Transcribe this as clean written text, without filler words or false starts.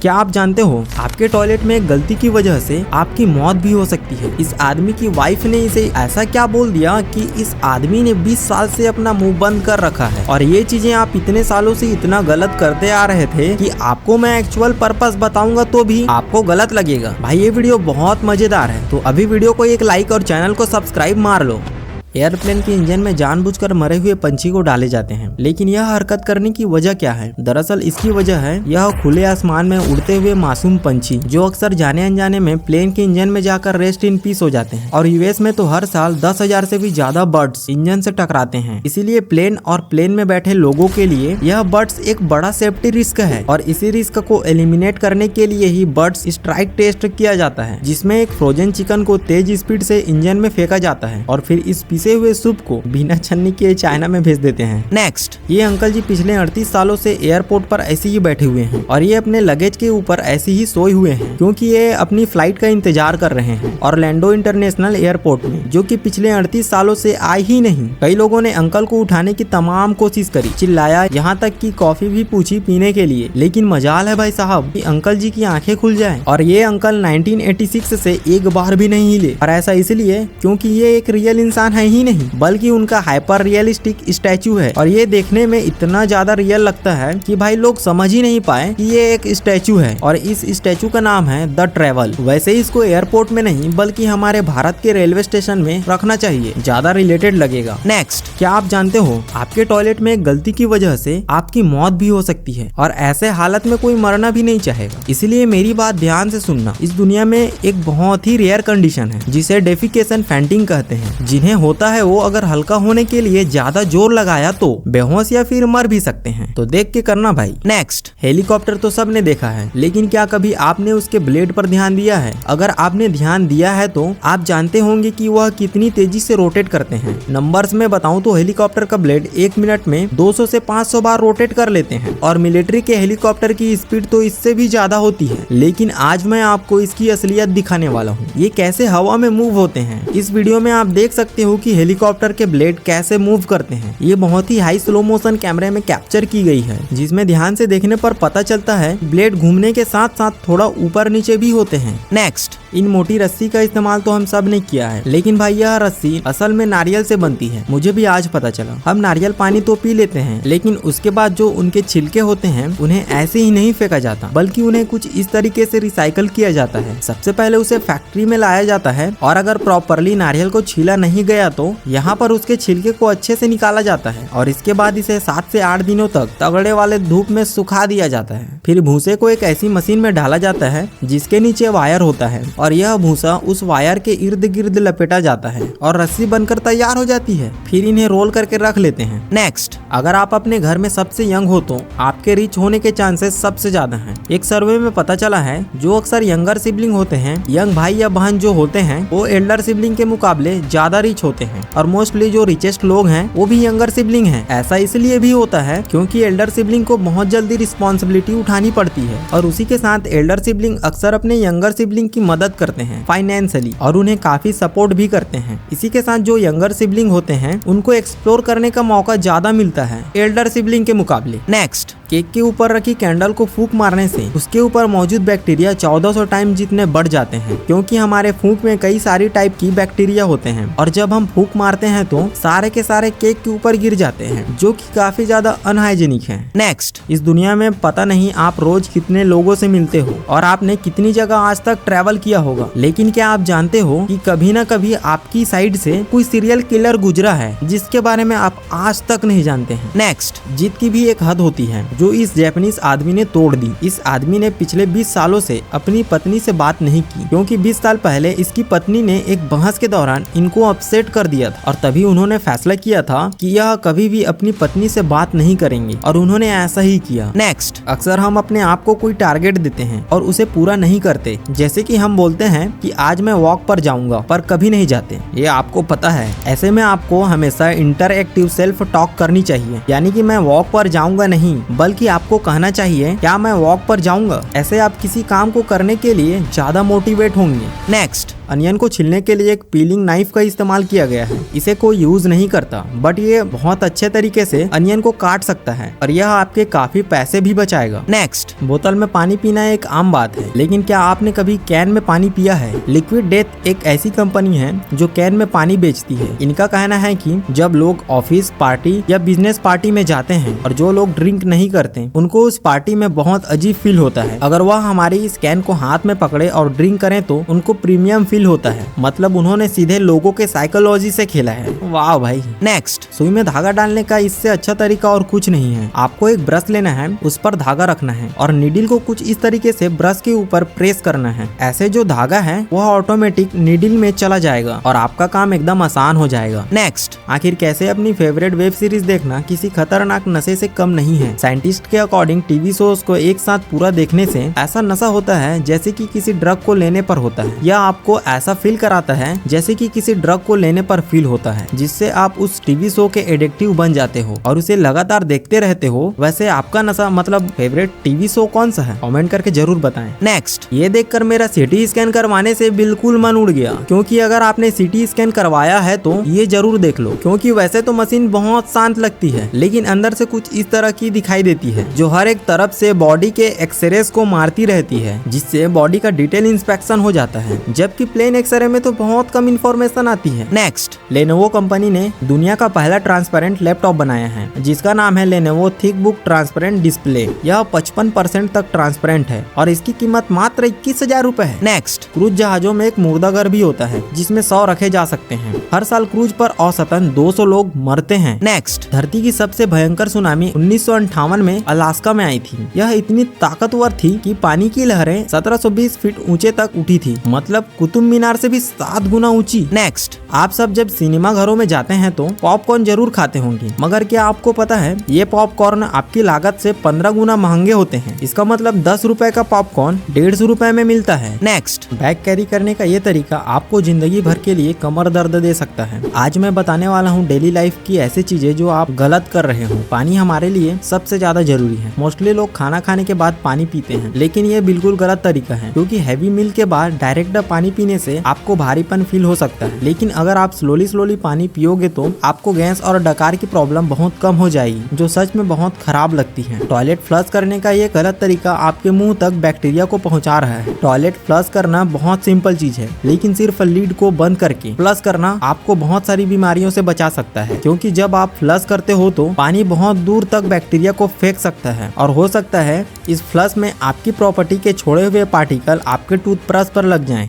क्या आप जानते हो आपके टॉयलेट में गलती की वजह से आपकी मौत भी हो सकती है। इस आदमी की वाइफ ने इसे ऐसा क्या बोल दिया कि इस आदमी ने 20 साल से अपना मुंह बंद कर रखा है और ये चीजें आप इतने सालों से इतना गलत करते आ रहे थे कि आपको मैं एक्चुअल पर्पस बताऊंगा तो भी आपको गलत लगेगा। भाई ये वीडियो बहुत मजेदार है, तो अभी वीडियो को एक लाइक और चैनल को सब्सक्राइब मार लो। एयरप्लेन के इंजन में जानबूझकर मरे हुए पंछी को डाले जाते हैं, लेकिन यह हरकत करने की वजह क्या है? दरअसल इसकी वजह है यह खुले आसमान में उड़ते हुए मासूम पंछी जो अक्सर जाने अनजाने में प्लेन के इंजन में जाकर रेस्ट इन पीस हो जाते हैं। और यूएस में तो हर साल 10,000 से भी ज्यादा बर्ड्स इंजन से टकराते हैं। इसीलिए प्लेन और प्लेन में बैठे लोगों के लिए यह बर्ड्स एक बड़ा सेफ्टी रिस्क है और इसी रिस्क को एलिमिनेट करने के लिए ही बर्ड्स स्ट्राइक टेस्ट किया जाता है, जिसमें एक फ्रोजन चिकन को तेज स्पीड से इंजन में फेंका जाता है और फिर इस पिसे हुए सूप को बिना छन्नी के चाइना में भेज देते हैं। नेक्स्ट, ये अंकल जी पिछले 38 सालों से एयरपोर्ट पर ऐसे ही बैठे हुए हैं और ये अपने लगेज के ऊपर ऐसे ही सोए हुए हैं क्योंकि ये अपनी फ्लाइट का इंतजार कर रहे हैं ऑरलैंडो इंटरनेशनल एयरपोर्ट में, जो कि पिछले 38 सालों से आए ही नहीं। कई लोगों ने अंकल को उठाने की तमाम कोशिश करी, चिल्लाया, यहाँ तक कि कॉफी भी पूछी पीने के लिए, लेकिन मजाल है भाई साहब कि अंकल जी की आंखें खुल जाएं। और ये अंकल 1986 से एक बार भी नहीं हिले, और ऐसा इसलिए क्योंकि ये एक रियल इंसान है ही नहीं बल्कि उनका हाइपर रियलिस्टिक स्टैचू है। और ये देखने में इतना ज्यादा रियल लगता है कि भाई लोग समझ ही नहीं पाए कि ये एक स्टैचू है और इस स्टैचू का नाम है द ट्रैवल। वैसे इसको एयरपोर्ट में नहीं बल्कि हमारे भारत के रेलवे स्टेशन में रखना चाहिए, ज्यादा रिलेटेड लगेगा। नेक्स्ट, क्या आप जानते हो आपके टॉयलेट में गलती की वजह से आपकी मौत भी हो सकती है और ऐसे हालत में कोई मरना भी नहीं चाहेगा। इसलिए मेरी बात ध्यान से सुनना। इस दुनिया में एक बहुत ही रेयर कंडीशन है जिसे डेफिकेशन फेंटिंग कहते हैं। जिन्हें होता है वो अगर हल्का होने के लिए ज्यादा जोर लगाया तो बेहोश या फिर मर भी सकते हैं, तो देख के करना भाई। नेक्स्ट, हेलीकॉप्टर तो सबने देखा है, लेकिन क्या कभी आपने उसके ब्लेड पर ध्यान दिया है? अगर आपने ध्यान दिया है तो आप जानते होंगे कि वह कितनी तेजी से रोटेट करते हैं। नंबर्स में बताऊं तो हेलीकॉप्टर का ब्लेड 1 मिनट में 200 से 500 बार रोटेट कर लेते हैं और मिलिट्री के हेलीकॉप्टर की स्पीड तो इससे भी ज्यादा होती है। लेकिन आज मैं आपको इसकी असलियत दिखाने वाला हूँ, ये कैसे हवा में मूव होते हैं। इस वीडियो में आप देख सकते हो कि हेलीकॉप्टर के ब्लेड कैसे मूव करते हैं। ये बहुत ही हाई स्लो मोशन कैमरे में कैप्चर की गई है, जिसमें ध्यान से देखने पर पता चलता है ब्लेड घूमने के साथ साथ थोड़ा ऊपर नीचे भी होते हैं। नेक्स्ट, इन मोटी रस्सी का इस्तेमाल तो हम सब ने किया है, लेकिन भाई यह रस्सी असल में नारियल से बनती है। मुझे भी आज पता चला। हम नारियल पानी तो पी लेते हैं, लेकिन उसके बाद जो उनके छिलके होते हैं उन्हें ऐसे ही नहीं फेंका जाता, बल्कि उन्हें कुछ इस तरीके से रिसाइकल किया जाता है। सबसे पहले उसे फैक्ट्री में लाया जाता है और अगर प्रॉपरली नारियल को छीला नहीं गया तो यहाँ पर उसके छिलके को अच्छे से निकाला जाता है और इसके बाद इसे 7 से 8 दिनों तक तगड़े वाले धूप में सुखा दिया जाता है। फिर भूसे को एक ऐसी मशीन में डाला जाता है जिसके नीचे वायर होता है और यह भूसा उस वायर के इर्द गिर्द लपेटा जाता है और रस्सी बनकर तैयार हो जाती है। फिर इन्हें रोल करके रख लेते हैं। नेक्स्ट, अगर आप अपने घर में सबसे यंग हो तो आपके रिच होने के चांसेस सबसे ज्यादा हैं। एक सर्वे में पता चला है जो अक्सर यंगर सिबलिंग होते हैं, यंग भाई या बहन जो होते हैं, वो एल्डर सिबलिंग के मुकाबले ज्यादा रिच होते हैं और मोस्टली जो रिचेस्ट लोग हैं वो भी यंगर सिबलिंग हैं। ऐसा इसलिए भी होता है क्योंकि एल्डर सिबलिंग को बहुत जल्दी रिस्पॉन्सिबिलिटी उठानी पड़ती है और उसी के साथ एल्डर सिबलिंग अक्सर अपने यंगर सिबलिंग की मदद करते हैं फाइनेंशियली और उन्हें काफी सपोर्ट भी करते हैं। इसी के साथ जो यंगर सिबलिंग होते हैं उनको एक्सप्लोर करने का मौका ज्यादा मिलता है एल्डर सिबलिंग के मुकाबले। नेक्स्ट, केक के ऊपर रखी कैंडल को फूंक मारने से उसके ऊपर मौजूद बैक्टीरिया 1400 टाइम जितने बढ़ जाते हैं, क्योंकि हमारे फूंक में कई सारी टाइप की बैक्टीरिया होते हैं और जब हम फूंक मारते हैं तो सारे के सारे केक के ऊपर गिर जाते हैं, जो कि काफी ज्यादा अनहाइजेनिक है। नेक्स्ट, इस दुनिया में पता नहीं आप रोज कितने लोगों से मिलते हो और आपने कितनी जगह आज तक ट्रैवल किया होगा, लेकिन क्या आप जानते हो कि कभी न कभी आपकी साइड से कोई सीरियल किलर गुजरा है जिसके बारे में आप आज तक नहीं जानते हैं। नेक्स्ट, जिद की भी एक हद होती है जो इस जापानीज आदमी ने तोड़ दी। इस आदमी ने पिछले 20 सालों से अपनी पत्नी से बात नहीं की क्योंकि 20 साल पहले इसकी पत्नी ने एक बहस के दौरान इनको अपसेट कर दिया था और तभी उन्होंने फैसला किया था कि यह कभी भी अपनी पत्नी से बात नहीं करेंगे और उन्होंने ऐसा ही किया। नेक्स्ट, अक्सर हम अपने आप को कोई टारगेट देते हैं और उसे पूरा नहीं करते, जैसे कि हम बोलते हैं कि आज मैं वॉक पर जाऊंगा पर कभी नहीं जाते। ये आपको पता है। ऐसे में आपको हमेशा इंटरएक्टिव सेल्फ टॉक करनी चाहिए, यानी कि मैं वॉक पर जाऊंगा नहीं बल्कि आपको कहना चाहिए क्या मैं वॉक पर जाऊंगा। ऐसे आप किसी काम को करने के लिए ज्यादा मोटिवेट होंगे। नेक्स्ट, अनियन को छीलने के लिए एक पीलिंग नाइफ का इस्तेमाल किया गया है। इसे कोई यूज नहीं करता, बट ये बहुत अच्छे तरीके से अनियन को काट सकता है और यह आपके काफी पैसे भी बचाएगा। नेक्स्ट, बोतल में पानी पीना एक आम बात है, लेकिन क्या आपने कभी कैन में पानी पिया है? लिक्विड डेथ एक ऐसी कंपनी है जो कैन में पानी बेचती है। इनका कहना है कि जब लोग ऑफिस पार्टी या बिजनेस पार्टी में जाते हैं और जो लोग ड्रिंक नहीं करते उनको उस पार्टी में बहुत अजीब फील होता है। अगर वह हमारी इस कैन को हाथ में पकड़े और ड्रिंक करें तो उनको प्रीमियम फील होता है। मतलब उन्होंने सीधे लोगों के साइकोलॉजी से खेला है। वाह भाई। नेक्स्ट, सुई में धागा डालने का इससे अच्छा तरीका और कुछ नहीं है। आपको एक ब्रश लेना है, उस पर धागा रखना है और नीडल को कुछ इस तरीके से ब्रश के ऊपर प्रेस करना है। ऐसे जो धागा है वह ऑटोमेटिक नीडल में चला जाएगा और आपका काम एकदम आसान हो जाएगा। नेक्स्ट, आखिर कैसे अपनी फेवरेट वेब सीरीज देखना किसी खतरनाक नशे से कम नहीं है। साइंटिस्ट के अकॉर्डिंग टीवी शोज को एक साथ पूरा देखने से ऐसा नशा होता है जैसे कि किसी ड्रग को लेने पर होता है। यह आपको ऐसा फील कराता है जैसे कि किसी ड्रग को लेने पर फील होता है, जिससे आप उस टीवी शो के एडिक्टिव बन जाते हो और उसे लगातार देखते रहते हो। वैसे आपका नशा मतलब फेवरेट टीवी शो कौन सा है? कमेंट करके जरूर बताएं। नेक्स्ट, ये देखकर मेरा सीटी स्कैन करवाने से बिल्कुल मन उड़ गया, क्योंकि अगर आपने सीटी स्कैन करवाया है तो ये जरूर देख लो, क्योंकि वैसे तो मशीन बहुत शांत लगती है लेकिन अंदर से कुछ इस तरह की दिखाई देती है जो हर एक तरफ से बॉडी के एक्सरेज को मारती रहती है, जिससे बॉडी का डिटेल इंस्पेक्शन हो जाता है, जबकि प्लेन एक्सरे में तो बहुत कम इंफॉर्मेशन आती है। नेक्स्ट, लेनोवो कंपनी ने दुनिया का पहला ट्रांसपेरेंट लैपटॉप बनाया है जिसका नाम है लेनोवो थिकबुक ट्रांसपेरेंट डिस्प्ले। यह 55% तक ट्रांसपेरेंट है और इसकी कीमत मात्र 21,000 रुपए है। नेक्स्ट, क्रूज जहाजों में एक मुर्दाघर भी होता है जिसमें 100 रखे जा सकते हैं। हर साल क्रूज पर औसतन 200 लोग मरते हैं। नेक्स्ट, धरती की सबसे भयंकर सुनामी 1958 में अलास्का में आई थी। यह इतनी ताकतवर थी कि पानी की लहरें 1720 फीट ऊंचे तक उठी थी, मतलब कुतुब मीनार से भी 7 गुना ऊंची। नेक्स्ट, आप सब जब सिनेमा घरों में जाते हैं तो पॉपकॉर्न जरूर खाते होंगे, मगर क्या आपको पता है ये पॉपकॉर्न आपकी लागत से 15 गुना महंगे होते हैं। इसका मतलब 10 रुपए का पॉपकॉर्न 150 रुपए में मिलता है। नेक्स्ट, बैग कैरी करने का ये तरीका आपको जिंदगी भर के लिए कमर दर्द दे सकता है। आज मैं बताने वाला हूँ डेली लाइफ की ऐसी चीजें जो आप गलत कर रहे हो। पानी हमारे लिए सबसे ज्यादा जरूरी है। मोस्टली लोग खाना खाने के बाद पानी पीते हैं, लेकिन ये बिल्कुल गलत तरीका है, क्योंकि हैवी मील के बाद डायरेक्ट पानी पीने से आपको भारीपन फील हो सकता है। लेकिन अगर आप स्लोली पानी पियोगे तो आपको गैस और डकार की प्रॉब्लम बहुत कम हो जाएगी, जो सच में बहुत खराब लगती है। टॉयलेट फ्लश करने का ये गलत तरीका आपके मुंह तक बैक्टीरिया को पहुंचा रहा है। टॉयलेट फ्लश करना बहुत सिंपल चीज है, लेकिन सिर्फ लीड को बंद करके फ्लश करना आपको बहुत सारी बीमारियों से बचा सकता है, क्योंकि जब आप फ्लश करते हो तो पानी बहुत दूर तक बैक्टीरिया को फेंक सकता है और हो सकता है इस फ्लश में आपकी प्रॉपर्टी के छोड़े हुए पार्टिकल आपके टूथब्रश पर लग जाएं।